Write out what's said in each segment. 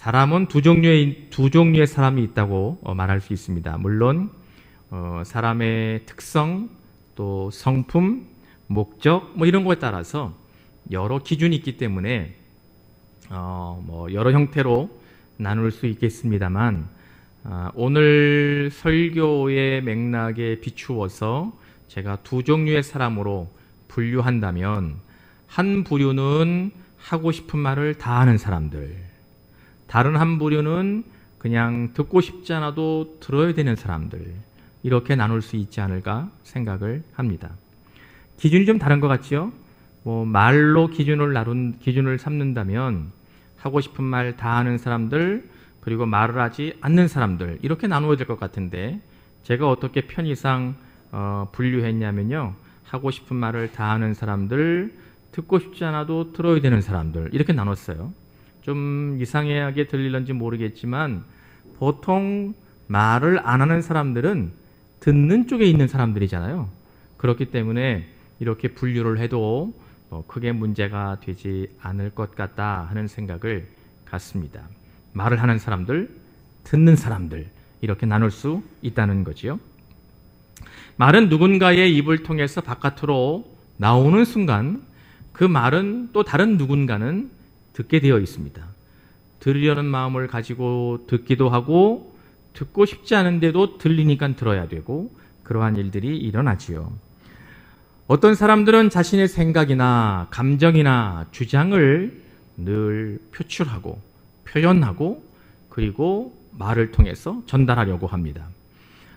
사람은 두 종류의 사람이 있다고 말할 수 있습니다. 물론 사람의 특성, 또 성품, 목적 뭐 이런 거에 따라서 여러 기준이 있기 때문에 여러 형태로 나눌 수 있겠습니다만, 오늘 설교의 맥락에 비추어서 제가 두 종류의 사람으로 분류한다면, 한 부류는 하고 싶은 말을 다 하는 사람들, 다른 한 부류는 그냥 듣고 싶지 않아도 들어야 되는 사람들, 이렇게 나눌 수 있지 않을까 생각을 합니다. 기준이 좀 다른 것 같죠? 말로 기준을 삼는다면 하고 싶은 말 다 하는 사람들, 그리고 말을 하지 않는 사람들, 이렇게 나누어야 될 것 같은데, 제가 어떻게 편의상 분류했냐면요, 하고 싶은 말을 다 하는 사람들, 듣고 싶지 않아도 들어야 되는 사람들, 이렇게 나눴어요. 좀 이상하게 들릴런지 모르겠지만 보통 말을 안 하는 사람들은 듣는 쪽에 있는 사람들이잖아요. 그렇기 때문에 이렇게 분류를 해도 크게 문제가 되지 않을 것 같다 하는 생각을 갖습니다. 말을 하는 사람들, 듣는 사람들, 이렇게 나눌 수 있다는 거지요. 말은 누군가의 입을 통해서 바깥으로 나오는 순간 그 말은 또 다른 누군가는 듣게 되어 있습니다. 들으려는 마음을 가지고 듣기도 하고, 듣고 싶지 않은데도 들리니까 들어야 되고, 그러한 일들이 일어나지요. 어떤 사람들은 자신의 생각이나 감정이나 주장을 늘 표출하고 표현하고, 그리고 말을 통해서 전달하려고 합니다.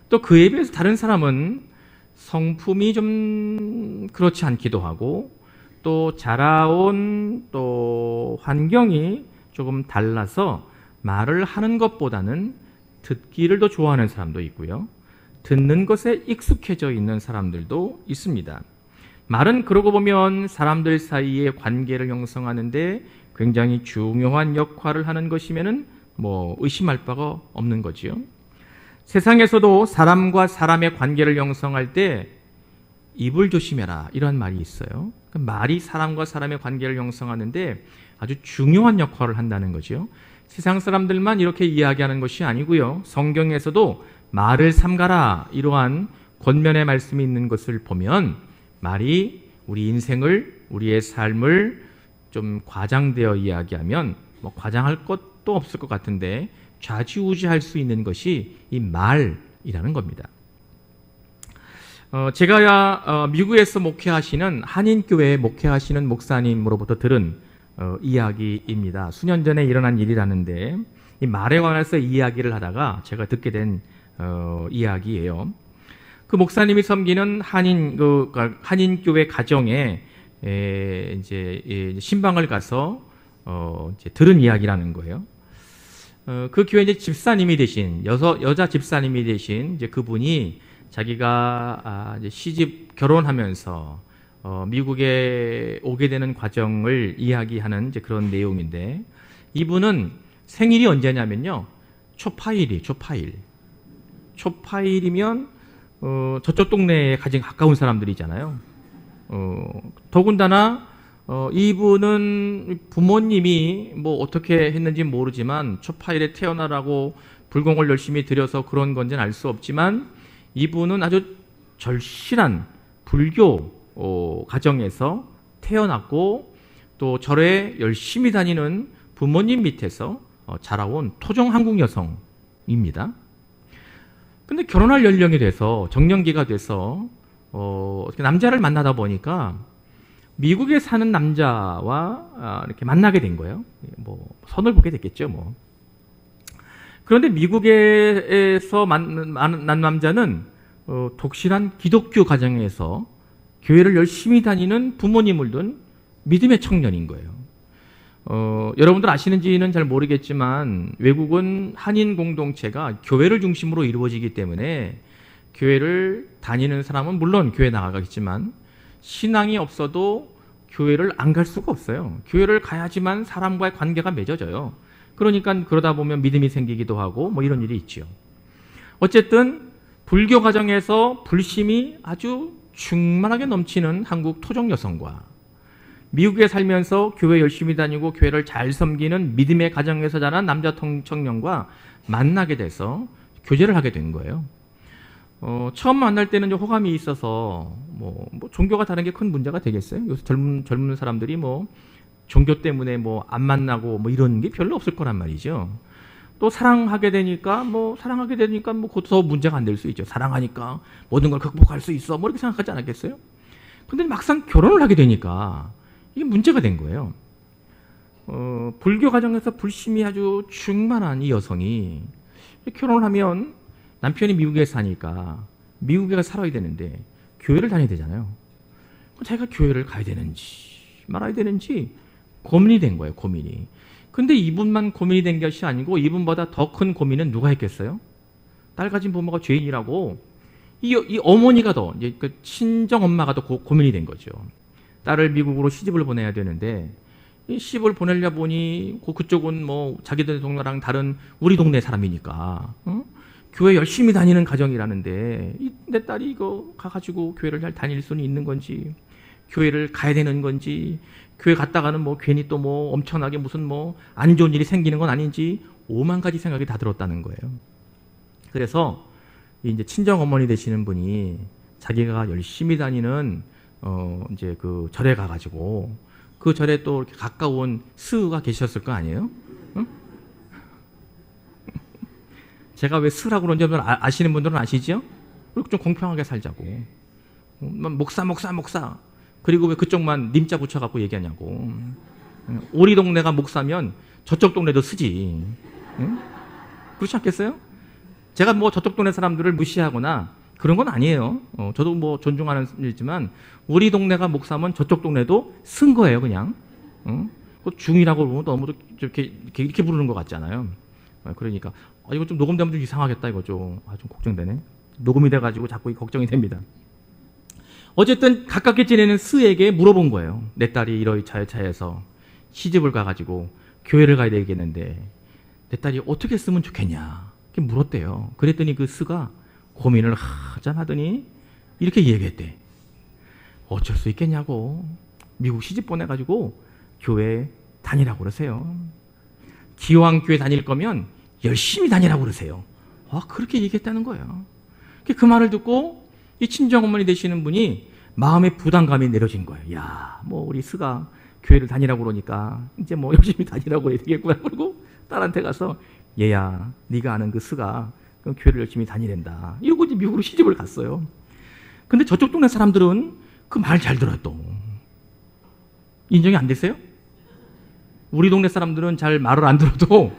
또 그에 비해서 다른 사람은 성품이 좀 그렇지 않기도 하고, 또 자라온 또 환경이 조금 달라서 말을 하는 것보다는 듣기를 더 좋아하는 사람도 있고요, 듣는 것에 익숙해져 있는 사람들도 있습니다. 말은 그러고 보면 사람들 사이의 관계를 형성하는데 굉장히 중요한 역할을 하는 것이면은 의심할 바가 없는 거지요. 세상에서도 사람과 사람의 관계를 형성할 때 입을 조심해라, 이런 말이 있어요. 말이 사람과 사람의 관계를 형성하는데 아주 중요한 역할을 한다는 거죠. 세상 사람들만 이렇게 이야기하는 것이 아니고요, 성경에서도 말을 삼가라, 이러한 권면의 말씀이 있는 것을 보면 말이 우리 인생을, 우리의 삶을 좀 과장되어 이야기하면 과장할 것도 없을 것 같은데 좌지우지할 수 있는 것이 이 말이라는 겁니다. 제가 미국에서 목회하시는 한인교회에 목회하시는 목사님으로부터 들은 이야기입니다. 수년 전에 일어난 일이라는데, 이 말에 관해서 이야기를 하다가 제가 듣게 된 이야기예요. 그 목사님이 섬기는 한인교회 가정에 이제 신방을 가서 이제 들은 이야기라는 거예요. 그 교회 이제 집사님이 되신 여자 집사님이 되신 이제 그분이 자기가 이제 시집 결혼하면서 미국에 오게 되는 과정을 이야기하는 이제 그런 내용인데, 이분은 생일이 언제냐면요, 초파일이면 저쪽 동네에 가장 가까운 사람들이잖아요. 더군다나 이분은 부모님이 어떻게 했는지 모르지만 초파일에 태어나라고 불공을 열심히 들여서 그런 건지는 알 수 없지만, 이분은 아주 절실한 불교 가정에서 태어났고, 또 절에 열심히 다니는 부모님 밑에서 자라온 토종 한국 여성입니다. 근데 결혼할 연령이 돼서, 정년기가 돼서 남자를 만나다 보니까 미국에 사는 남자와 이렇게 만나게 된 거예요. 선을 보게 됐겠죠. 그런데 미국에서 만난 남자는 독실한 기독교 가정에서 교회를 열심히 다니는 부모님을 둔 믿음의 청년인 거예요. 여러분들 아시는지는 잘 모르겠지만 외국은 한인 공동체가 교회를 중심으로 이루어지기 때문에 교회를 다니는 사람은 물론 교회 나가겠지만 신앙이 없어도 교회를 안 갈 수가 없어요. 교회를 가야지만 사람과의 관계가 맺어져요. 그러니까 그러다 보면 믿음이 생기기도 하고 이런 일이 있죠. 어쨌든 불교 가정에서 불심이 아주 충만하게 넘치는 한국 토종 여성과 미국에 살면서 교회 열심히 다니고 교회를 잘 섬기는 믿음의 가정에서 자란 남자 청년과 만나게 돼서 교제를 하게 된 거예요. 처음 만날 때는 좀 호감이 있어서 뭐 종교가 다른 게 큰 문제가 되겠어요? 요새 젊은 사람들이 뭐 종교 때문에 뭐 안 만나고 뭐 이런 게 별로 없을 거란 말이죠. 또 사랑하게 되니까 뭐 그것도 더 문제가 안 될 수 있죠. 사랑하니까 모든 걸 극복할 수 있어. 뭐 이렇게 생각하지 않았겠어요? 근데 막상 결혼을 하게 되니까 이게 문제가 된 거예요. 불교 가정에서 불심이 아주 충만한 이 여성이 결혼을 하면 남편이 미국에 사니까 미국에 살아야 되는데 교회를 다녀야 되잖아요. 자기가 교회를 가야 되는지 말아야 되는지 고민이 된 거예요. 고민이. 근데 이분만 고민이 된 것이 아니고 이분보다 더 큰 고민은 누가 했겠어요? 딸 가진 부모가 죄인이라고 이 어머니가 더 이제 그 친정 엄마가 더 고민이 된 거죠. 딸을 미국으로 시집을 보내야 되는데 이 시집을 보내려 보니 그쪽은 뭐 자기들 동네랑 다른 우리 동네 사람이니까 교회 열심히 다니는 가정이라는데 내 딸이 이거 가가지고 교회를 잘 다닐 수는 있는 건지 교회를 가야 되는 건지 교회 갔다가는 뭐 괜히 또 뭐 엄청나게 무슨 뭐 안 좋은 일이 생기는 건 아닌지 5만 가지 생각이 다 들었다는 거예요. 그래서 이제 친정 어머니 되시는 분이 자기가 열심히 다니는 이제 그 절에 가가지고 그 절에 또 이렇게 가까운 스가 계셨을 거 아니에요? 응? 제가 왜 스라고 그런지 아시는 분들은 아시죠? 그리고 좀 공평하게 살자고. 목사. 그리고 왜 그쪽만 님자 붙여갖고 얘기하냐고. 우리 동네가 목사면 저쪽 동네도 쓰지. 응? 그렇지 않겠어요? 제가 뭐 저쪽 동네 사람들을 무시하거나 그런 건 아니에요. 저도 뭐 존중하는 일이지만 우리 동네가 목사면 저쪽 동네도 쓴 거예요, 그냥. 그 중이라고 보면 너무 이렇게 부르는 것 같잖아요. 그러니까 이거 좀 녹음되면 좀 이상하겠다 이거 좀 걱정되네. 녹음이 돼가지고 자꾸 걱정이 됩니다. 어쨌든 가깝게 지내는 스에게 물어본 거예요. 내 딸이 이러이 차에서 시집을 가가지고 교회를 가야 되겠는데 내 딸이 어떻게 쓰면 좋겠냐 이렇게 물었대요. 그랬더니 그 스가 고민을 한참 하더니 이렇게 얘기했대. 어쩔 수 있겠냐고. 미국 시집 보내가지고 교회 다니라고 그러세요. 기왕 교회 다닐 거면 열심히 다니라고 그러세요. 그렇게 얘기했다는 거예요. 그 말을 듣고 이 친정어머니 되시는 분이 마음의 부담감이 내려진 거예요. 야, 뭐 우리 스가 교회를 다니라고 그러니까 이제 뭐 열심히 다니라고 해야 되겠구나. 그러고 딸한테 가서 얘야, 네가 아는 그 스가 교회를 열심히 다니랜다. 이러고 이제 미국으로 시집을 갔어요. 근데 저쪽 동네 사람들은 그 말 잘 들어요 또. 인정이 안 됐어요? 우리 동네 사람들은 잘 말을 안 들어도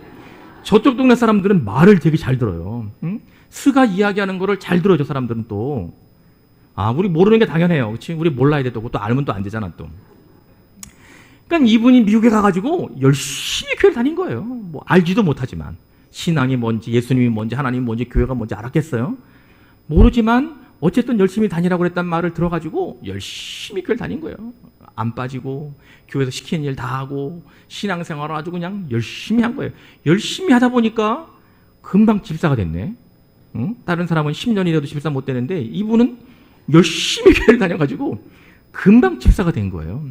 저쪽 동네 사람들은 말을 되게 잘 들어요. 응? 스가 이야기하는 거를 잘 들어요, 저 사람들은 또. 우리 모르는 게 당연해요. 그치? 우리 몰라야 돼. 또 알면 또 안 되잖아, 또. 그러니까 이분이 미국에 가가지고 열심히 교회를 다닌 거예요. 뭐 알지도 못하지만. 신앙이 뭔지, 예수님이 뭔지, 하나님이 뭔지, 교회가 뭔지 알았겠어요? 모르지만 어쨌든 열심히 다니라고 그랬단 말을 들어가지고 열심히 교회를 다닌 거예요. 안 빠지고 교회에서 시키는 일 다 하고 신앙생활을 아주 그냥 열심히 한 거예요. 열심히 하다 보니까 금방 집사가 됐네. 응? 다른 사람은 10년이 돼도 집사 못 되는데 이분은 열심히 교회를 다녀가지고 금방 집사가 된 거예요.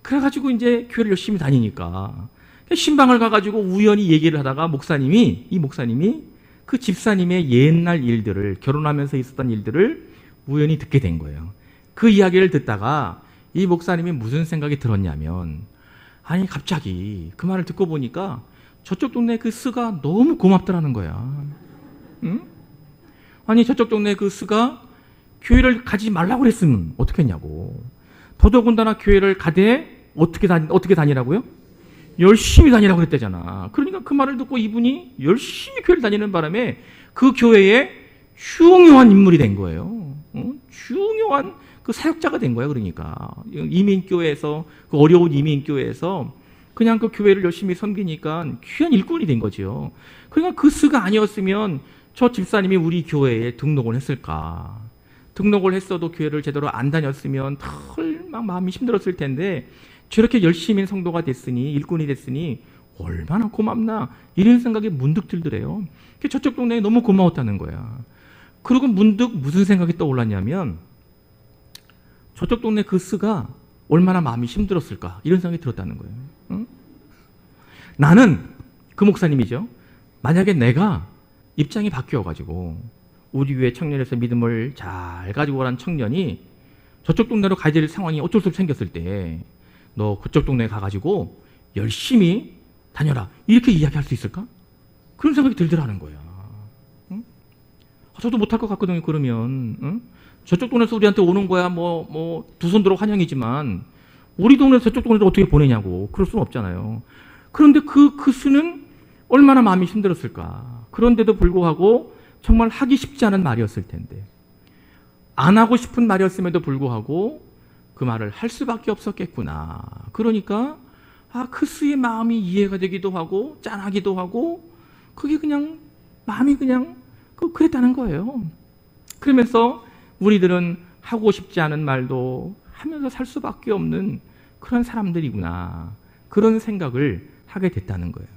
그래가지고 이제 교회를 열심히 다니니까 신방을 가가지고 우연히 얘기를 하다가 이 목사님이 그 집사님의 옛날 일들을, 결혼하면서 있었던 일들을 우연히 듣게 된 거예요. 그 이야기를 듣다가 이 목사님이 무슨 생각이 들었냐면, 갑자기 그 말을 듣고 보니까 저쪽 동네 그 스가 너무 고맙더라는 거야. 응? 저쪽 동네 그 스가 교회를 가지 말라고 그랬으면 어떻게 했냐고. 더더군다나 교회를 가되 어떻게 다니라고요? 열심히 다니라고 그랬대잖아. 그러니까 그 말을 듣고 이분이 열심히 교회를 다니는 바람에 그 교회에 중요한 인물이 된 거예요. 중요한 그 사역자가 된 거예요. 그러니까 이민교회에서, 그 어려운 이민교회에서 그냥 그 교회를 열심히 섬기니까 귀한 일꾼이 된 거죠. 그러니까 그 스가 아니었으면 저 집사님이 우리 교회에 등록을 했을까? 등록을 했어도 교회를 제대로 안 다녔으면 막 마음이 힘들었을 텐데 저렇게 열심히 성도가 됐으니, 일꾼이 됐으니 얼마나 고맙나 이런 생각이 문득 들더래요. 저쪽 동네에 너무 고마웠다는 거야. 그리고 문득 무슨 생각이 떠올랐냐면 저쪽 동네 그 스가 얼마나 마음이 힘들었을까 이런 생각이 들었다는 거예요. 응? 나는 그 목사님이죠. 만약에 내가 입장이 바뀌어가지고 우리 교회 청년에서 믿음을 잘 가지고 오란 청년이 저쪽 동네로 가야 될 상황이 어쩔 수 없이 생겼을 때 너 그쪽 동네에 가가지고 열심히 다녀라 이렇게 이야기할 수 있을까? 그런 생각이 들더라는 거야. 응? 저도 못할 것 같거든요. 그러면 응? 저쪽 동네에서 우리한테 오는 거야 뭐 두 손 들어 환영이지만 우리 동네에서 저쪽 동네로 어떻게 보내냐고. 그럴 수는 없잖아요. 그런데 그 수는 얼마나 마음이 힘들었을까. 그런데도 불구하고 정말 하기 쉽지 않은 말이었을 텐데 안 하고 싶은 말이었음에도 불구하고 그 말을 할 수밖에 없었겠구나. 그러니까 그 수의 마음이 이해가 되기도 하고 짠하기도 하고 그게 그냥 마음이 그냥 그랬다는 거예요. 그러면서 우리들은 하고 싶지 않은 말도 하면서 살 수밖에 없는 그런 사람들이구나. 그런 생각을 하게 됐다는 거예요.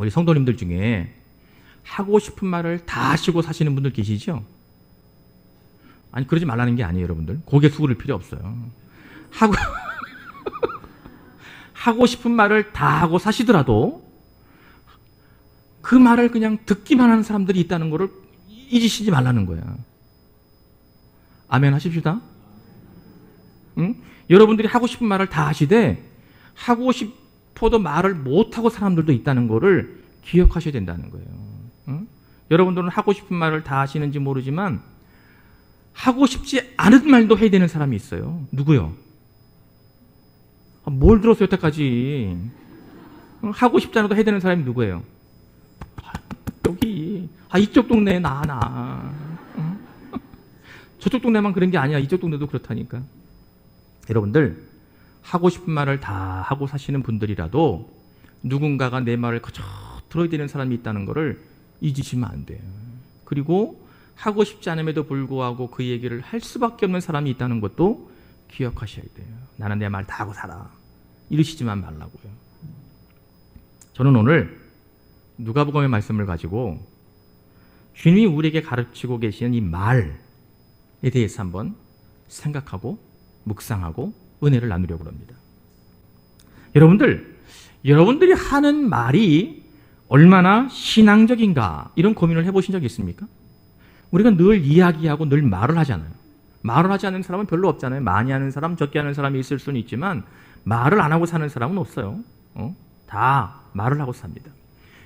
우리 성도님들 중에 하고 싶은 말을 다 하시고 사시는 분들 계시죠? 아니 그러지 말라는 게 아니에요. 여러분들 고개 숙일 필요 없어요. 하고 싶은 말을 다 하고 사시더라도 그 말을 그냥 듣기만 하는 사람들이 있다는 것을 잊으시지 말라는 거야. 아멘 하십시다. 응? 여러분들이 하고 싶은 말을 다 하시되 하고 싶어도 말을 못하고 사람들도 있다는 것을 기억하셔야 된다는 거예요. 응? 여러분들은 하고 싶은 말을 다 하시는지 모르지만 하고 싶지 않은 말도 해야 되는 사람이 있어요. 누구요? 뭘 들었어요 여태까지? 하고 싶지 않아도 해야 되는 사람이 누구예요? 여기 이쪽 동네에 나 저쪽 동네만 그런 게 아니야. 이쪽 동네도 그렇다니까. 여러분들 하고 싶은 말을 다 하고 사시는 분들이라도 누군가가 내 말을 그저 들어야 되는 사람이 있다는 것을 잊으시면 안 돼요. 그리고 하고 싶지 않음에도 불구하고 그 얘기를 할 수밖에 없는 사람이 있다는 것도 기억하셔야 돼요. 나는 내 말 다 하고 살아. 이러시지만 말라고요. 저는 오늘 누가복음의 말씀을 가지고 주님이 우리에게 가르치고 계시는 이 말에 대해서 한번 생각하고 묵상하고 은혜를 나누려고 합니다. 여러분들이 하는 말이 얼마나 신앙적인가 이런 고민을 해보신 적이 있습니까? 우리가 늘 이야기하고 늘 말을 하잖아요. 말을 하지 않는 사람은 별로 없잖아요. 많이 하는 사람, 적게 하는 사람이 있을 수는 있지만 말을 안 하고 사는 사람은 없어요. 다 말을 하고 삽니다.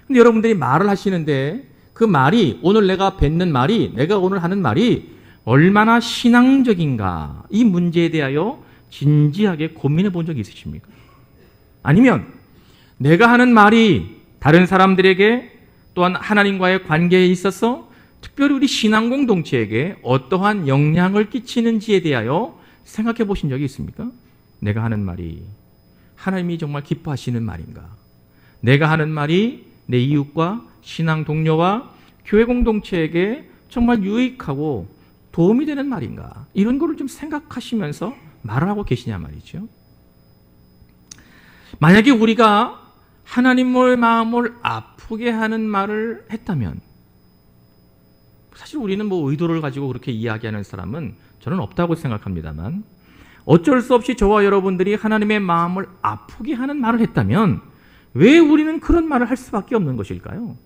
근데 여러분들이 말을 하시는데 그 말이 오늘 내가 뱉는 말이 내가 오늘 하는 말이 얼마나 신앙적인가 이 문제에 대하여 진지하게 고민해 본 적이 있으십니까? 아니면 내가 하는 말이 다른 사람들에게 또한 하나님과의 관계에 있어서 특별히 우리 신앙 공동체에게 어떠한 영향을 끼치는지에 대하여 생각해 보신 적이 있습니까? 내가 하는 말이 하나님이 정말 기뻐하시는 말인가? 내가 하는 말이 내 이웃과 신앙 동료와 교회 공동체에게 정말 유익하고 도움이 되는 말인가? 이런 거를 좀 생각하시면서 말을 하고 계시냐 말이죠. 만약에 우리가 하나님의 마음을 아프게 하는 말을 했다면 사실 우리는 의도를 가지고 그렇게 이야기하는 사람은 저는 없다고 생각합니다만 어쩔 수 없이 저와 여러분들이 하나님의 마음을 아프게 하는 말을 했다면 왜 우리는 그런 말을 할 수밖에 없는 것일까요?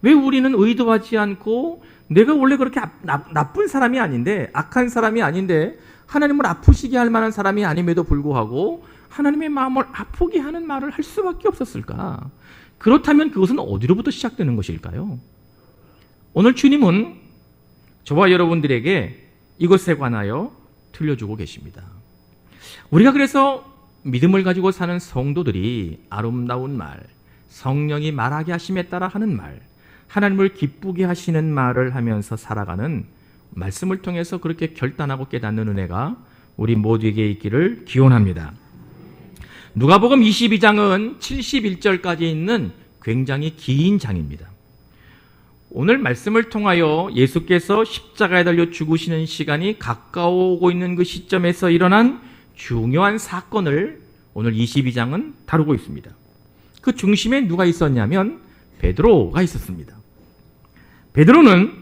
왜 우리는 의도하지 않고 내가 원래 그렇게 나쁜 사람이 아닌데 악한 사람이 아닌데 하나님을 아프시게 할 만한 사람이 아님에도 불구하고 하나님의 마음을 아프게 하는 말을 할 수밖에 없었을까? 그렇다면 그것은 어디로부터 시작되는 것일까요? 오늘 주님은 저와 여러분들에게 이것에 관하여 들려주고 계십니다. 우리가 그래서 믿음을 가지고 사는 성도들이 아름다운 말, 성령이 말하게 하심에 따라 하는 말, 하나님을 기쁘게 하시는 말을 하면서 살아가는 말씀을 통해서 그렇게 결단하고 깨닫는 은혜가 우리 모두에게 있기를 기원합니다. 누가복음 22장은 71절까지 있는 굉장히 긴 장입니다. 오늘 말씀을 통하여 예수께서 십자가에 달려 죽으시는 시간이 가까워오고 있는 그 시점에서 일어난 중요한 사건을 오늘 22장은 다루고 있습니다. 그 중심에 누가 있었냐면 베드로가 있었습니다. 베드로는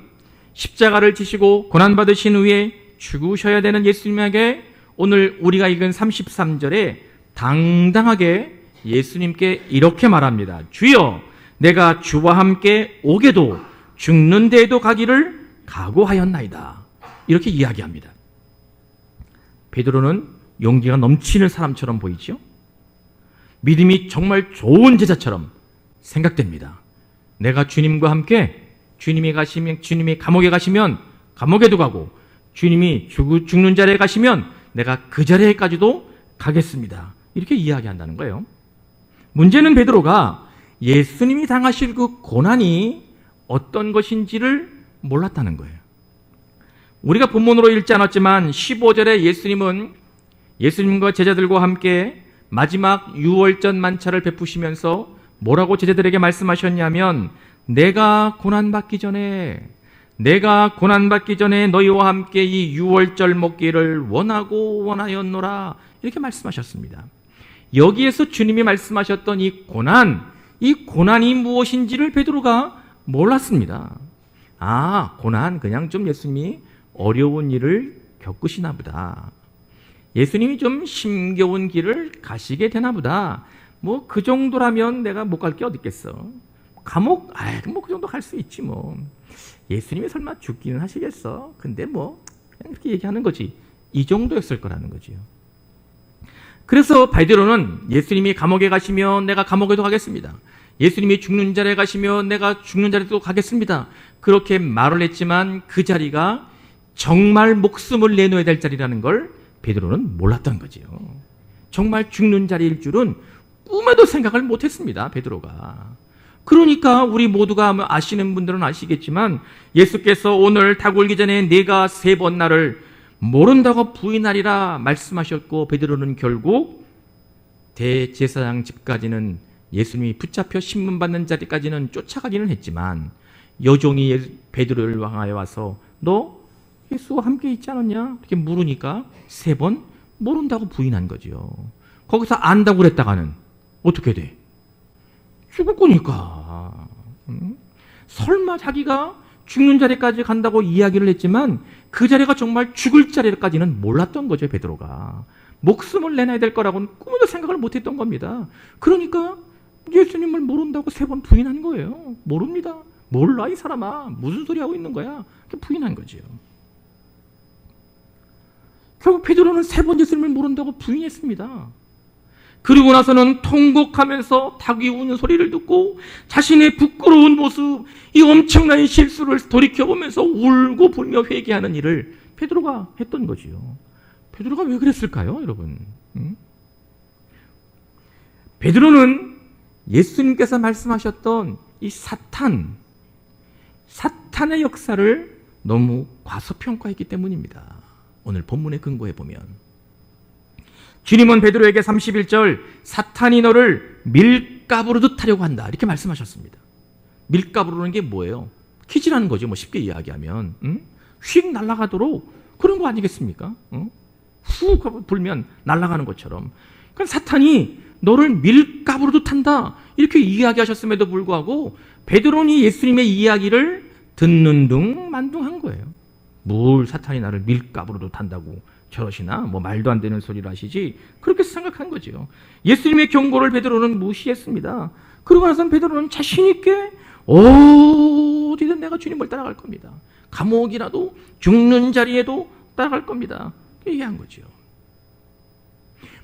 십자가를 지시고 고난받으신 후에 죽으셔야 되는 예수님에게 오늘 우리가 읽은 33절에 당당하게 예수님께 이렇게 말합니다. 주여, 내가 주와 함께 오게도 죽는 데에도 가기를 각오하였나이다. 이렇게 이야기합니다. 베드로는 용기가 넘치는 사람처럼 보이죠? 믿음이 정말 좋은 제자처럼 생각됩니다. 내가 주님과 함께 주님이 감옥에 가시면 감옥에도 가고, 주님이 죽는 자리에 가시면 내가 그 자리에까지도 가겠습니다. 이렇게 이야기한다는 거예요. 문제는 베드로가 예수님이 당하실 그 고난이 어떤 것인지를 몰랐다는 거예요. 우리가 본문으로 읽지 않았지만 15절에 예수님은 예수님과 제자들과 함께 마지막 유월절 만찬을 베푸시면서 뭐라고 제자들에게 말씀하셨냐면, 내가 고난받기 전에 너희와 함께 이 유월절 먹기를 원하였노라. 이렇게 말씀하셨습니다. 여기에서 주님이 말씀하셨던 이 고난이 무엇인지를 베드로가 몰랐습니다. 아, 고난, 그냥 좀 예수님이 어려운 일을 겪으시나 보다. 예수님이 좀 힘겨운 길을 가시게 되나 보다. 뭐 그 정도라면 내가 못 갈 게 어디 있겠어. 감옥? 뭐 그 정도 갈 수 있지 뭐. 예수님이 설마 죽기는 하시겠어? 근데 뭐 그냥 이렇게 얘기하는 거지. 이 정도였을 거라는 거지요. 그래서 베드로는 예수님이 감옥에 가시면 내가 감옥에도 가겠습니다. 예수님이 죽는 자리에 가시면 내가 죽는 자리에도 가겠습니다. 그렇게 말을 했지만 그 자리가 정말 목숨을 내놓아야 될 자리라는 걸 베드로는 몰랐던 거지요. 정말 죽는 자리일 줄은 꿈에도 생각을 못했습니다, 베드로가. 그러니까 우리 모두가 아시는 분들은 아시겠지만 예수께서 오늘 닭 울기 전에 네가 3번 나를 모른다고 부인하리라 말씀하셨고, 베드로는 결국 대제사장 집까지는 예수님이 붙잡혀 신문받는 자리까지는 쫓아가기는 했지만 여종이 베드로를 향하여 와서 너 예수와 함께 있지 않았냐? 이렇게 물으니까 3번 모른다고 부인한 거죠. 거기서 안다고 그랬다가는 어떻게 돼? 죽을 거니까. 설마 자기가 죽는 자리까지 간다고 이야기를 했지만 그 자리가 정말 죽을 자리까지는 몰랐던 거죠, 베드로가. 목숨을 내놔야 될 거라고는 꿈에도 생각을 못했던 겁니다. 그러니까 예수님을 모른다고 3번 부인한 거예요. 모릅니다. 몰라 이 사람아. 무슨 소리 하고 있는 거야. 이렇게 부인한 거지요. 결국 베드로는 3번 예수님을 모른다고 부인했습니다. 그리고 나서는 통곡하면서 닭이 우는 소리를 듣고 자신의 부끄러운 모습, 이 엄청난 실수를 돌이켜보면서 울고 불며 회개하는 일을 베드로가 했던 거지요. 베드로가 왜 그랬을까요, 여러분? 베드로는 예수님께서 말씀하셨던 이 사탄의 역사를 너무 과소평가했기 때문입니다. 오늘 본문에 근거해 보면 주님은 베드로에게 31절 사탄이 너를 밀가부로 듯하려고 한다 이렇게 말씀하셨습니다. 밀가부로는 게 뭐예요? 퀴즈라는 거죠. 뭐 쉽게 이야기하면 휙 날아가도록 그런 거 아니겠습니까? 훅 불면 날아가는 것처럼. 그러니까 사탄이 너를 밀가부로 듯한다 이렇게 이야기하셨음에도 불구하고 베드로는 예수님의 이야기를 듣는 둥 만둥한 거예요. 뭘 사탄이 나를 밀가부로 듯한다고 저러시나? 뭐 말도 안 되는 소리를 하시지? 그렇게 생각한 거죠. 예수님의 경고를 베드로는 무시했습니다. 그러고 나서는 베드로는 자신 있게 어디든 내가 주님을 따라갈 겁니다. 감옥이라도 죽는 자리에도 따라갈 겁니다. 얘기한 거죠.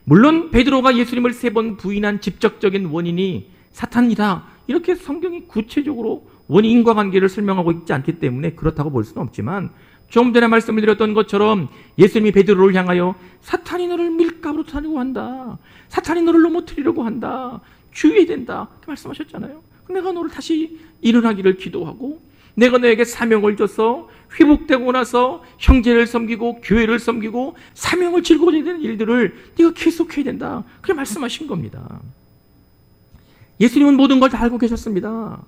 물론 베드로가 예수님을 3번 부인한 직접적인 원인이 사탄이다 이렇게 성경이 구체적으로 원인과 관계를 설명하고 있지 않기 때문에 그렇다고 볼 수는 없지만 좀 전에 말씀을 드렸던 것처럼 예수님이 베드로를 향하여 사탄이 너를 밀가부로 타려고 한다. 사탄이 너를 넘어뜨리려고 한다. 주의해야 된다. 그렇게 말씀하셨잖아요. 내가 너를 다시 일어나기를 기도하고 내가 너에게 사명을 줘서 회복되고 나서 형제를 섬기고 교회를 섬기고 사명을 즐거워져야 되는 일들을 네가 계속해야 된다. 그렇게 말씀하신 겁니다. 예수님은 모든 걸 다 알고 계셨습니다.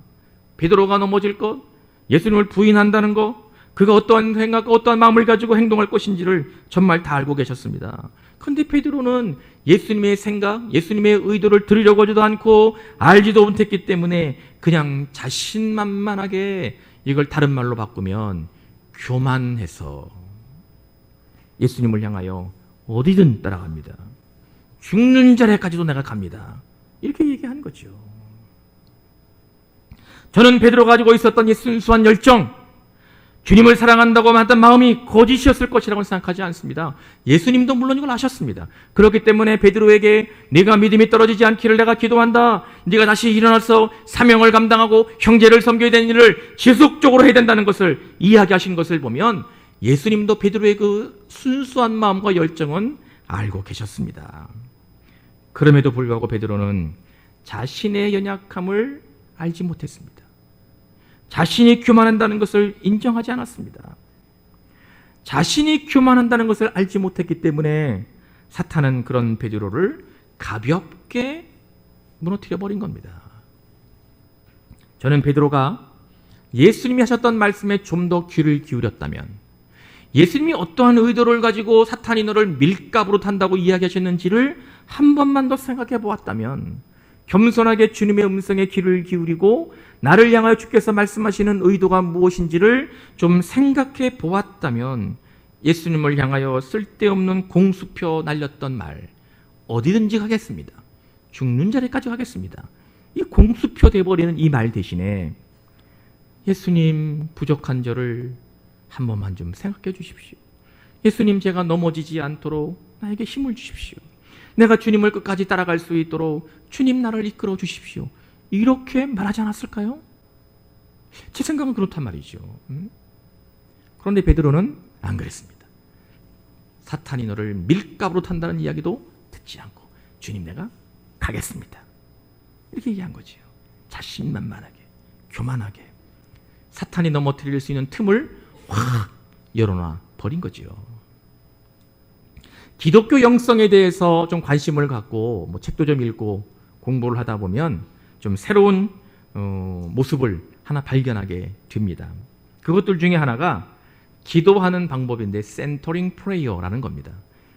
베드로가 넘어질 것, 예수님을 부인한다는 것, 그가 어떠한 생각과 어떠한 마음을 가지고 행동할 것인지를 정말 다 알고 계셨습니다. 그런데 베드로는 예수님의 생각, 예수님의 의도를 들으려고 하지도 않고 알지도 못했기 때문에 그냥 자신만만하게 이걸 다른 말로 바꾸면 교만해서 예수님을 향하여 어디든 따라갑니다. 죽는 자리까지도 내가 갑니다. 이렇게 얘기한 거죠. 저는 베드로가 가지고 있었던 이 순수한 열정, 주님을 사랑한다고 했던 마음이 거짓이었을 것이라고 생각하지 않습니다. 예수님도 물론 이걸 아셨습니다. 그렇기 때문에 베드로에게 네가 믿음이 떨어지지 않기를 내가 기도한다. 네가 다시 일어나서 사명을 감당하고 형제를 섬겨야 되는 일을 지속적으로 해야 된다는 것을 이야기하신 것을 보면 예수님도 베드로의 그 순수한 마음과 열정은 알고 계셨습니다. 그럼에도 불구하고 베드로는 자신의 연약함을 알지 못했습니다. 자신이 교만한다는 것을 인정하지 않았습니다. 자신이 교만한다는 것을 알지 못했기 때문에 사탄은 그런 베드로를 가볍게 무너뜨려 버린 겁니다. 저는 베드로가 예수님이 하셨던 말씀에 좀 더 귀를 기울였다면, 예수님이 어떠한 의도를 가지고 사탄이 너를 밀가부로 탄다고 이야기하셨는지를 한 번만 더 생각해 보았다면, 겸손하게 주님의 음성에 귀를 기울이고 나를 향하여 주께서 말씀하시는 의도가 무엇인지를 좀 생각해 보았다면, 예수님을 향하여 쓸데없는 공수표 날렸던 말 어디든지 가겠습니다. 죽는 자리까지 가겠습니다. 이 공수표 돼버리는 이 말 대신에 예수님 부족한 저를 한 번만 좀 생각해 주십시오. 예수님 제가 넘어지지 않도록 나에게 힘을 주십시오. 내가 주님을 끝까지 따라갈 수 있도록 주님 나를 이끌어 주십시오. 이렇게 말하지 않았을까요? 제 생각은 그렇단 말이죠. 그런데 베드로는 안 그랬습니다. 사탄이 너를 밀가부로 탄다는 이야기도 듣지 않고 주님 내가 가겠습니다. 이렇게 얘기한 거죠. 자신만만하게, 교만하게 사탄이 넘어뜨릴 수 있는 틈을 확 열어놔 버린 거지요. 기독교 영성에 대해서 좀 관심을 갖고 책도 좀 읽고 공부를 하다 보면 좀 새로운 모습을 하나 발견하게 됩니다. 그것들 중에 하나가 기도하는 방법인데 센터링 프레이어라는 겁니다.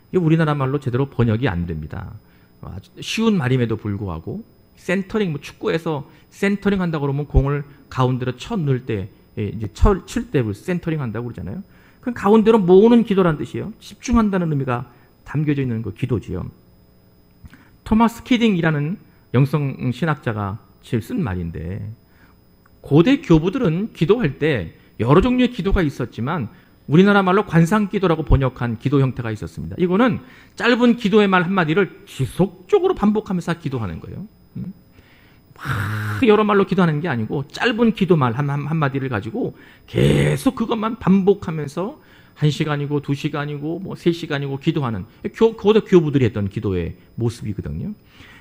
이게 우리나라 말로 제대로 번역이 안 됩니다. 쉬운 말임에도 불구하고 센터링, 축구에서 센터링 한다고 그러면 공을 가운데로 쳐 넣을 때, 이제 칠 때 센터링 한다고 그러잖아요. 그 가운데로 모으는 기도란 뜻이에요. 집중한다는 의미가 담겨져 있는 그 기도지요. 토마스 키딩이라는 영성 신학자가 쓴 말인데, 고대 교부들은 기도할 때 여러 종류의 기도가 있었지만 우리나라 말로 관상기도라고 번역한 기도 형태가 있었습니다. 이거는 짧은 기도의 말 한마디를 지속적으로 반복하면서 기도하는 거예요. 막 여러 말로 기도하는 게 아니고 짧은 기도말 한마디를 가지고 계속 그것만 반복하면서 1시간이고 2시간이고 3시간이고 기도하는 고대 교부들이 했던 기도의 모습이거든요.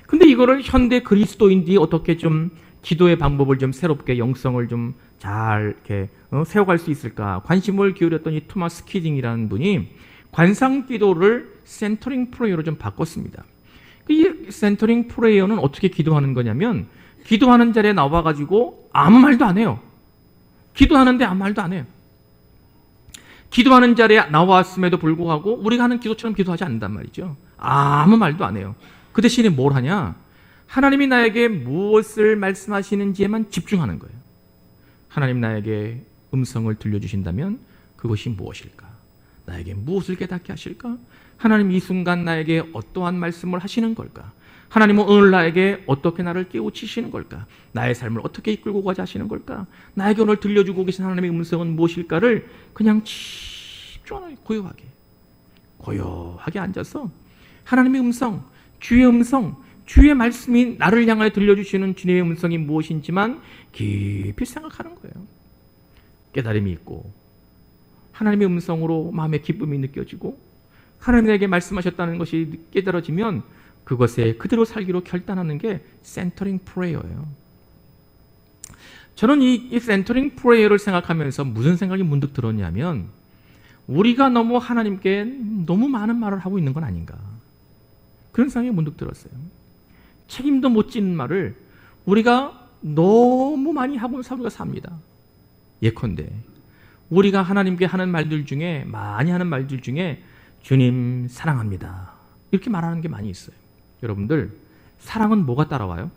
근데 이거를 현대 그리스도인들이 어떻게 좀 기도의 방법을 좀 새롭게 영성을 좀 잘 이렇게 세워갈 수 있을까 관심을 기울였던 이 토마스 키딩이라는 분이 관상 기도를 센터링 프레이어로 좀 바꿨습니다. 이 센터링 프레이어는 어떻게 기도하는 거냐면, 기도하는 자리에 나와가지고 아무 말도 안 해요. 기도하는데 아무 말도 안 해요. 기도하는 자리에 나왔음에도 불구하고 우리가 하는 기도처럼 기도하지 않는단 말이죠. 아무 말도 안 해요. 그 대신에 뭘 하냐? 하나님이 나에게 무엇을 말씀하시는지에만 집중하는 거예요. 하나님 나에게 음성을 들려주신다면 그것이 무엇일까? 나에게 무엇을 깨닫게 하실까? 하나님 이 순간 나에게 어떠한 말씀을 하시는 걸까? 하나님은 오늘 나에게 어떻게 나를 깨우치시는 걸까? 나의 삶을 어떻게 이끌고 가자 하시는 걸까? 나에게 오늘 들려주고 계신 하나님의 음성은 무엇일까를 그냥 집중하게 고요하게 앉아서 하나님의 음성, 주의 말씀이 나를 향하여 들려주시는 주님의 음성이 무엇인지만 깊이 생각하는 거예요. 깨달음이 있고 하나님의 음성으로 마음의 기쁨이 느껴지고 하나님에게 말씀하셨다는 것이 깨달아지면 그것에 그대로 살기로 결단하는 게 센터링 프레이어예요. 저는 이 센터링 프레이어를 생각하면서 무슨 생각이 문득 들었냐면, 우리가 너무 하나님께 너무 많은 말을 하고 있는 건 아닌가, 그런 생각이 문득 들었어요. 책임도 못 지는 말을 우리가 너무 많이 하고 우리가 삽니다. 예컨대 우리가 하나님께 하는 말들 중에, 많이 하는 말들 중에 주님 사랑합니다 이렇게 말하는 게 많이 있어요. 여러분들, 사랑은 뭐가 따라와요?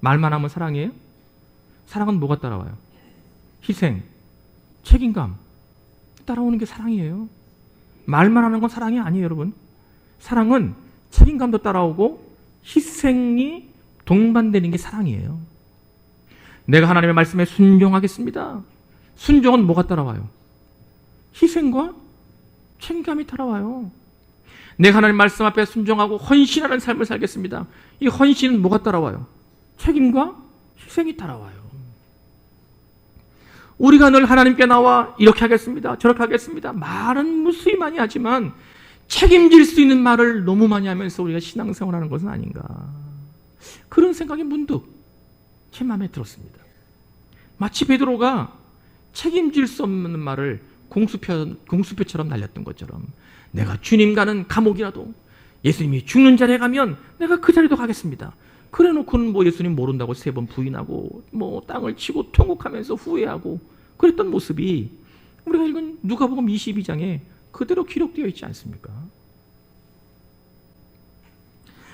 말만 하면 사랑이에요? 사랑은 뭐가 따라와요? 희생, 책임감 따라오는 게 사랑이에요. 말만 하는 건 사랑이 아니에요, 여러분. 사랑은 책임감도 따라오고 희생이 동반되는 게 사랑이에요. 내가 하나님의 말씀에 순종하겠습니다. 순종은 뭐가 따라와요? 희생과 책임감이 따라와요. 내가 하나님 말씀 앞에 순종하고 헌신하는 삶을 살겠습니다. 이 헌신은 뭐가 따라와요? 책임과 희생이 따라와요. 우리가 늘 하나님께 나와 이렇게 하겠습니다, 저렇게 하겠습니다, 말은 무수히 많이 하지만 책임질 수 있는 말을 너무 많이 하면서 우리가 신앙생활하는 것은 아닌가, 그런 생각이 문득 제 마음에 들었습니다. 마치 베드로가 책임질 수 없는 말을 공수표처럼 날렸던 것처럼, 내가 주님 가는 감옥이라도 예수님이 죽는 자리에 가면 내가 그 자리도 가겠습니다. 그래 놓고는 뭐 예수님 모른다고 3번 부인하고 뭐 땅을 치고 통곡하면서 후회하고 그랬던 모습이 우리가 읽은 누가복음 22장에 그대로 기록되어 있지 않습니까?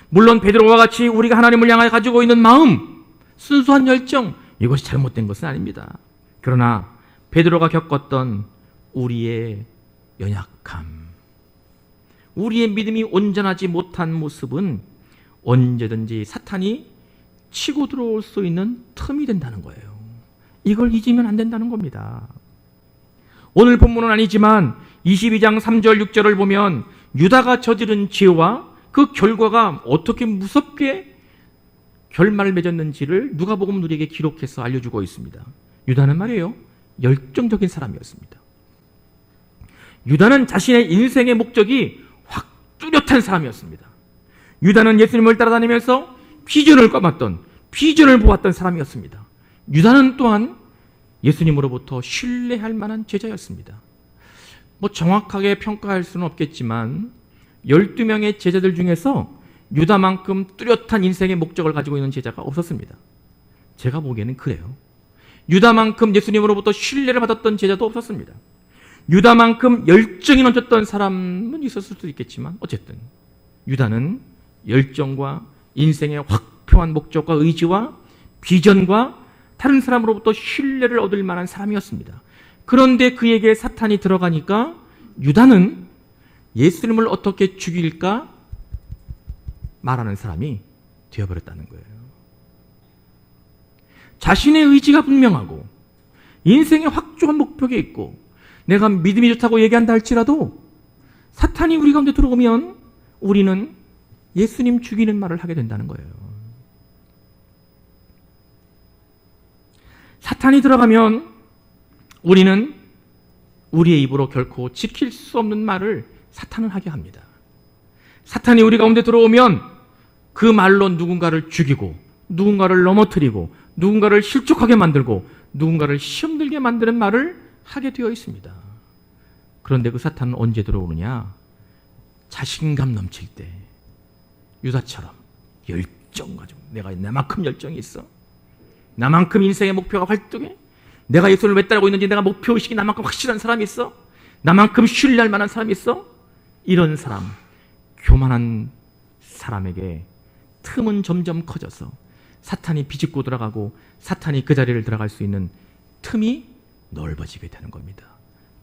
물론 베드로와 같이 우리가 하나님을 향하여 가지고 있는 마음, 순수한 열정, 이것이 잘못된 것은 아닙니다. 그러나 베드로가 겪었던 우리의 연약함, 우리의 믿음이 온전하지 못한 모습은 언제든지 사탄이 치고 들어올 수 있는 틈이 된다는 거예요. 이걸 잊으면 안 된다는 겁니다. 오늘 본문은 아니지만 22장 3절 6절을 보면 유다가 저지른 죄와 그 결과가 어떻게 무섭게 결말을 맺었는지를 누가복음 우리에게 기록해서 알려주고 있습니다. 유다는 말이에요, 열정적인 사람이었습니다. 유다는 자신의 인생의 목적이 확 뚜렷한 사람이었습니다. 유다는 예수님을 따라다니면서 비전을 꿔봤던, 비전을 보았던 사람이었습니다. 유다는 또한 예수님으로부터 신뢰할 만한 제자였습니다. 뭐 정확하게 평가할 수는 없겠지만 12명의 제자들 중에서 유다만큼 뚜렷한 인생의 목적을 가지고 있는 제자가 없었습니다. 제가 보기에는 그래요. 유다만큼 예수님으로부터 신뢰를 받았던 제자도 없었습니다. 유다만큼 열정이 넘쳤던 사람은 있었을 수도 있겠지만 어쨌든 유다는 열정과 인생의 확표한 목적과 의지와 비전과 다른 사람으로부터 신뢰를 얻을 만한 사람이었습니다. 그런데 그에게 사탄이 들어가니까 유다는 예수님을 어떻게 죽일까 말하는 사람이 되어버렸다는 거예요. 자신의 의지가 분명하고 인생의 확고한 목표가 있고 내가 믿음이 좋다고 얘기한다 할지라도 사탄이 우리 가운데 들어오면 우리는 예수님 죽이는 말을 하게 된다는 거예요. 사탄이 들어가면 우리는 우리의 입으로 결코 지킬 수 없는 말을 사탄은 하게 합니다. 사탄이 우리 가운데 들어오면 그 말로 누군가를 죽이고 누군가를 넘어뜨리고 누군가를 실족하게 만들고 누군가를 시험 들게 만드는 말을 하게 되어 있습니다. 그런데 그 사탄은 언제 들어오느냐? 자신감 넘칠 때, 유다처럼 열정 가지고, 내가 나만큼 열정이 있어, 나만큼 인생의 목표가 활동해, 내가 예수를 왜 따르고 있는지 내가 목표의식이 나만큼 확실한 사람이 있어, 나만큼 신뢰할 만한 사람이 있어, 이런 사람, 교만한 사람에게 틈은 점점 커져서 사탄이 비집고 들어가고 사탄이 그 자리를 들어갈 수 있는 틈이 넓어지게 되는 겁니다.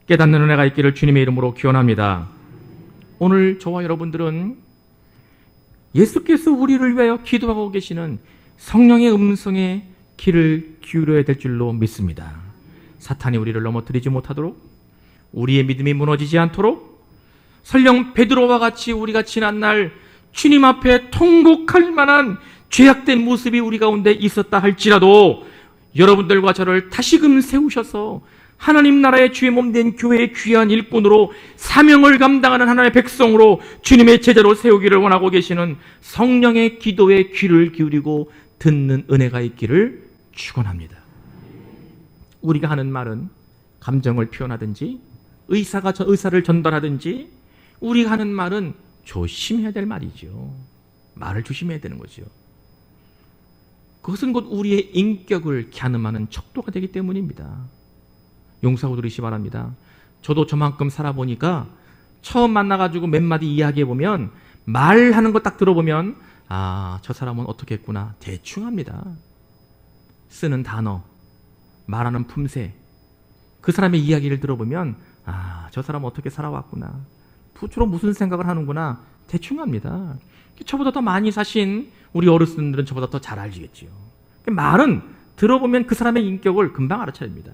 깨닫는 은혜가 있기를 주님의 이름으로 기원합니다. 오늘 저와 여러분들은 예수께서 우리를 위하여 기도하고 계시는 성령의 음성에 귀를 기울여야 될 줄로 믿습니다. 사탄이 우리를 넘어뜨리지 못하도록, 우리의 믿음이 무너지지 않도록, 설령 베드로와 같이 우리가 지난날 주님 앞에 통곡할 만한 죄악된 모습이 우리 가운데 있었다 할지라도 여러분들과 저를 다시금 세우셔서 하나님 나라의 주의 몸된 교회의 귀한 일꾼으로 사명을 감당하는 하나님의 백성으로 주님의 제자로 세우기를 원하고 계시는 성령의 기도에 귀를 기울이고 듣는 은혜가 있기를 축원합니다. 우리가 하는 말은 감정을 표현하든지 의사를 전달하든지 우리가 하는 말은 조심해야 될 말이죠. 말을 조심해야 되는 거죠. 그것은 곧 우리의 인격을 가늠하는 척도가 되기 때문입니다. 용서하고 들으시기 바랍니다. 저도 저만큼 살아보니까 처음 만나가지고 몇 마디 이야기해보면 말하는 거 딱 들어보면 아, 저 사람은 어떻게 했구나 대충 합니다. 쓰는 단어, 말하는 품새, 그 사람의 이야기를 들어보면 아, 저 사람은 어떻게 살아왔구나 주로 무슨 생각을 하는구나 대충 합니다. 저보다 더 많이 사신 우리 어르신들은 저보다 더 잘 알지겠지요. 말은 들어보면 그 사람의 인격을 금방 알아차립니다.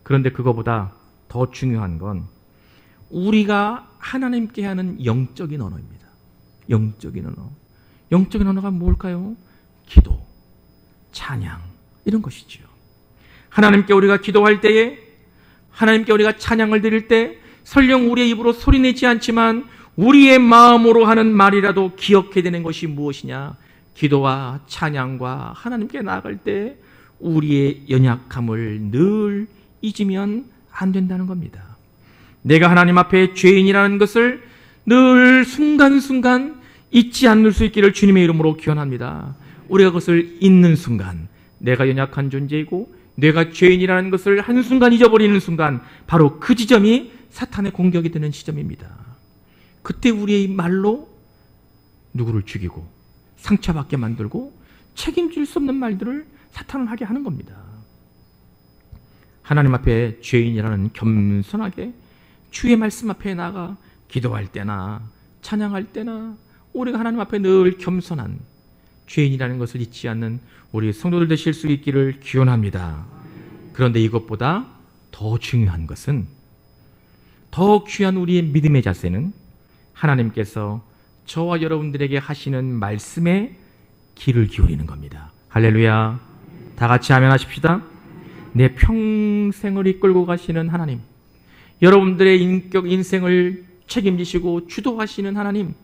그런데 그거보다 더 중요한 건 우리가 하나님께 하는 영적인 언어입니다. 영적인 언어. 영적인 언어가 뭘까요? 기도, 찬양 이런 것이지요. 하나님께 우리가 기도할 때에, 하나님께 우리가 찬양을 드릴 때 설령 우리의 입으로 소리내지 않지만 우리의 마음으로 하는 말이라도 기억해야 되는 것이 무엇이냐? 기도와 찬양과 하나님께 나아갈 때 우리의 연약함을 늘 잊으면 안 된다는 겁니다. 내가 하나님 앞에 죄인이라는 것을 늘 순간순간 잊지 않을 수 있기를 주님의 이름으로 기원합니다. 우리가 그것을 잊는 순간, 내가 연약한 존재이고 내가 죄인이라는 것을 한순간 잊어버리는 순간, 바로 그 지점이 사탄의 공격이 되는 지점입니다. 그때 우리의 말로 누구를 죽이고 상처받게 만들고 책임질 수 없는 말들을 사탄은 하게 하는 겁니다. 하나님 앞에 죄인이라는 겸손하게 주의 말씀 앞에 나가 기도할 때나 찬양할 때나 우리가 하나님 앞에 늘 겸손한 죄인이라는 것을 잊지 않는 우리 성도들 되실 수 있기를 기원합니다. 그런데 이것보다 더 중요한 것은, 더 귀한 우리의 믿음의 자세는 하나님께서 저와 여러분들에게 하시는 말씀에 귀를 기울이는 겁니다. 할렐루야. 다 같이 아멘 하십시다. 내 평생을 이끌고 가시는 하나님, 여러분들의 인생을 책임지시고 주도하시는 하나님,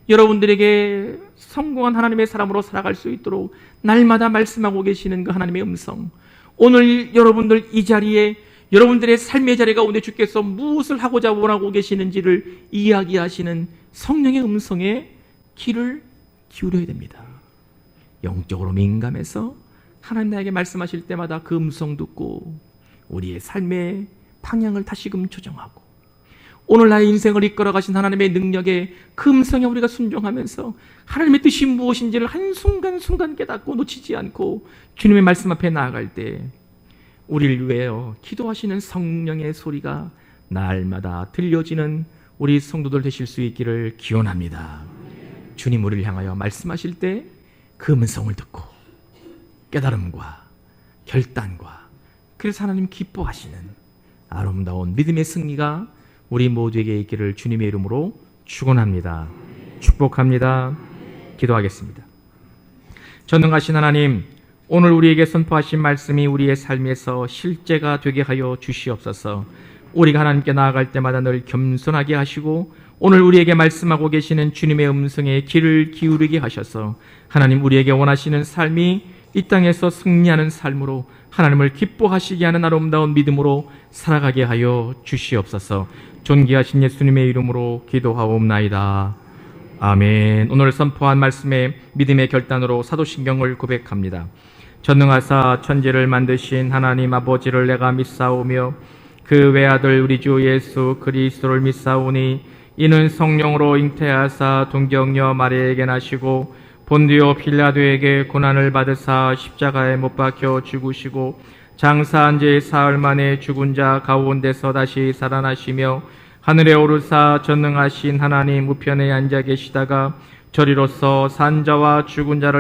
여러분들에게 성공한 하나님의 사람으로 살아갈 수 있도록 날마다 말씀하고 계시는 그 하나님의 음성, 오늘 여러분들 이 자리에 여러분들의 삶의 자리가 오늘 주께서 무엇을 하고자 원하고 계시는지를 이야기하시는 성령의 음성에 귀를 기울여야 됩니다. 영적으로 민감해서 하나님 나에게 말씀하실 때마다 그 음성 듣고 우리의 삶의 방향을 다시금 조정하고 오늘 나의 인생을 이끌어 가신 하나님의 능력에 그 음성에 우리가 순종하면서 하나님의 뜻이 무엇인지를 한순간순간 깨닫고 놓치지 않고 주님의 말씀 앞에 나아갈 때 우리를 위하여 기도하시는 성령의 소리가 날마다 들려지는 우리 성도들 되실 수 있기를 기원합니다. 주님 우리를 향하여 말씀하실 때 그 음성을 듣고 깨달음과 결단과, 그래서 하나님 기뻐하시는 아름다운 믿음의 승리가 우리 모두에게 있기를 주님의 이름으로 축원합니다. 축복합니다. 기도하겠습니다. 전능하신 하나님, 오늘 우리에게 선포하신 말씀이 우리의 삶에서 실제가 되게 하여 주시옵소서. 우리가 하나님께 나아갈 때마다 늘 겸손하게 하시고 오늘 우리에게 말씀하고 계시는 주님의 음성에 귀를 기울이게 하셔서 하나님 우리에게 원하시는 삶이 이 땅에서 승리하는 삶으로 하나님을 기뻐하시게 하는 아름다운 믿음으로 살아가게 하여 주시옵소서. 존귀하신 예수님의 이름으로 기도하옵나이다. 아멘. 오늘 선포한 말씀의 믿음의 결단으로 사도신경을 고백합니다. 전능하사 천지를 만드신 하나님 아버지를 내가 믿사오며 그 외아들 우리 주 예수 그리스도를 믿사오니 이는 성령으로 잉태하사 동정녀 마리아에게 나시고 본디오 필라도에게 고난을 받으사 십자가에 못 박혀 죽으시고 장사한 지 사흘 만에 죽은 자 가운데서 다시 살아나시며 하늘에 오르사 전능하신 하나님 우편에 앉아 계시다가 저리로서 산자와 죽은 자를